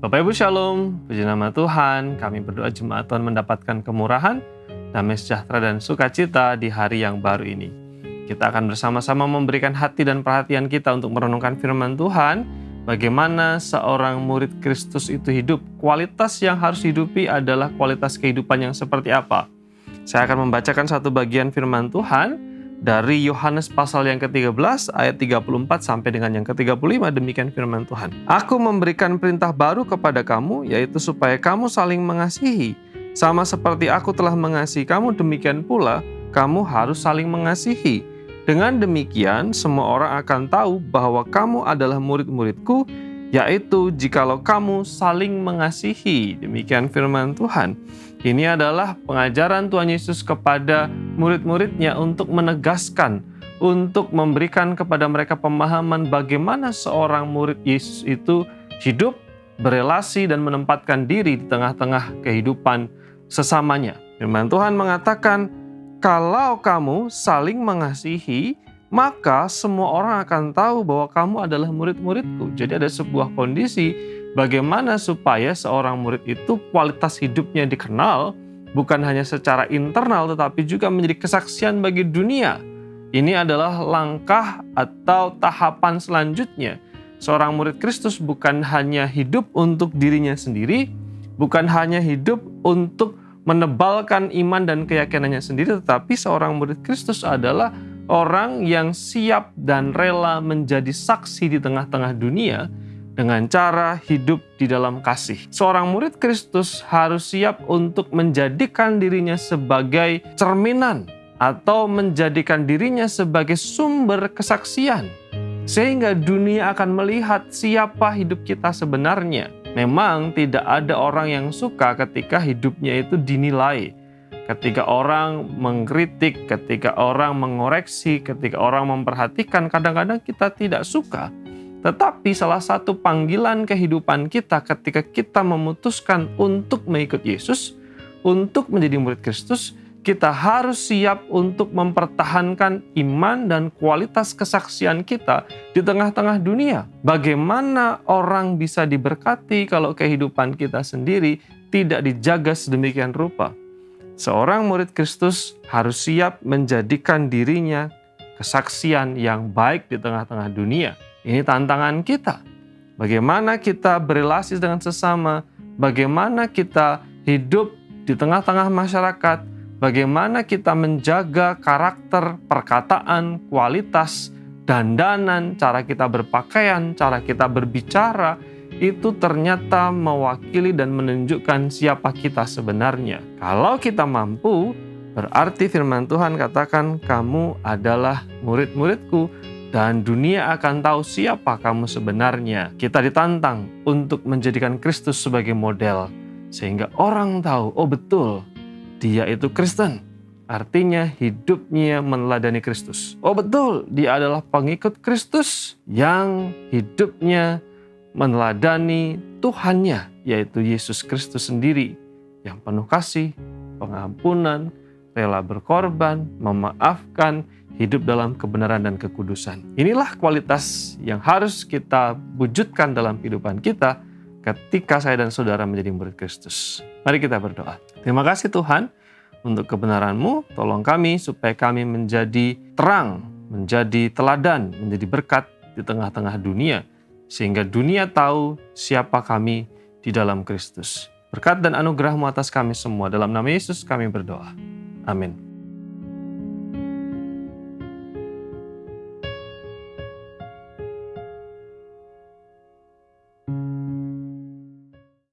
Bapak Ibu Shalom, puji nama Tuhan. Kami berdoa jemaat Tuhan mendapatkan kemurahan, damai sejahtera dan sukacita di hari yang baru ini. Kita akan bersama-sama memberikan hati dan perhatian kita untuk merenungkan firman Tuhan. Bagaimana seorang murid Kristus itu hidup. Kualitas yang harus hidupi adalah kualitas kehidupan yang seperti apa. Saya akan membacakan satu bagian firman Tuhan dari Yohanes pasal yang ke-13 ayat 34 sampai dengan yang ke-35. Demikian firman Tuhan. Aku memberikan perintah baru kepada kamu, yaitu supaya kamu saling mengasihi. Sama seperti aku telah mengasihi kamu, demikian pula kamu harus saling mengasihi. Dengan demikian, semua orang akan tahu bahwa kamu adalah murid-muridku, yaitu jikalau kamu saling mengasihi. Demikian firman Tuhan. Ini adalah pengajaran Tuhan Yesus kepada murid-muridnya untuk menegaskan, untuk memberikan kepada mereka pemahaman bagaimana seorang murid Yesus itu hidup, berelasi, dan menempatkan diri di tengah-tengah kehidupan sesamanya. Firman Tuhan mengatakan, kalau kamu saling mengasihi, maka semua orang akan tahu bahwa kamu adalah murid-muridku. Jadi ada sebuah kondisi bagaimana supaya seorang murid itu kualitas hidupnya dikenal, bukan hanya secara internal tetapi juga menjadi kesaksian bagi dunia. Ini adalah langkah atau tahapan selanjutnya. Seorang murid Kristus bukan hanya hidup untuk dirinya sendiri, bukan hanya hidup untuk menebalkan iman dan keyakinannya sendiri, tetapi seorang murid Kristus adalah orang yang siap dan rela menjadi saksi di tengah-tengah dunia dengan cara hidup di dalam kasih. Seorang murid Kristus harus siap untuk menjadikan dirinya sebagai cerminan atau menjadikan dirinya sebagai sumber kesaksian, sehingga dunia akan melihat siapa hidup kita sebenarnya. Memang tidak ada orang yang suka ketika hidupnya itu dinilai, ketika orang mengkritik, ketika orang mengoreksi, ketika orang memperhatikan. Kadang-kadang kita tidak suka. Tetapi salah satu panggilan kehidupan kita ketika kita memutuskan untuk mengikut Yesus, untuk menjadi murid Kristus, kita harus siap untuk mempertahankan iman dan kualitas kesaksian kita di tengah-tengah dunia. Bagaimana orang bisa diberkati kalau kehidupan kita sendiri tidak dijaga sedemikian rupa? Seorang murid Kristus harus siap menjadikan dirinya kesaksian yang baik di tengah-tengah dunia. Ini tantangan kita. Bagaimana kita berelasi dengan sesama, bagaimana kita hidup di tengah-tengah masyarakat, bagaimana kita menjaga karakter, perkataan, kualitas, dandanan, cara kita berpakaian, cara kita berbicara, itu ternyata mewakili dan menunjukkan siapa kita sebenarnya. Kalau kita mampu, berarti firman Tuhan katakan, kamu adalah murid-muridku, dan dunia akan tahu siapa kamu sebenarnya. Kita ditantang untuk menjadikan Kristus sebagai model, sehingga orang tahu, oh betul, dia itu Kristen. Artinya hidupnya meneladani Kristus. Oh betul, dia adalah pengikut Kristus yang hidupnya meneladani Tuhannya, yaitu Yesus Kristus sendiri, yang penuh kasih, pengampunan, rela berkorban, memaafkan, hidup dalam kebenaran dan kekudusan. Inilah kualitas yang harus kita wujudkan dalam kehidupan kita ketika saya dan saudara menjadi murid Kristus. Mari kita berdoa. Terima kasih Tuhan untuk kebenaran-Mu. Tolong kami supaya kami menjadi terang, menjadi teladan, menjadi berkat di tengah-tengah dunia, sehingga dunia tahu siapa kami di dalam Kristus. Berkat dan anugerah-Mu atas kami semua. Dalam nama Yesus kami berdoa. Amin.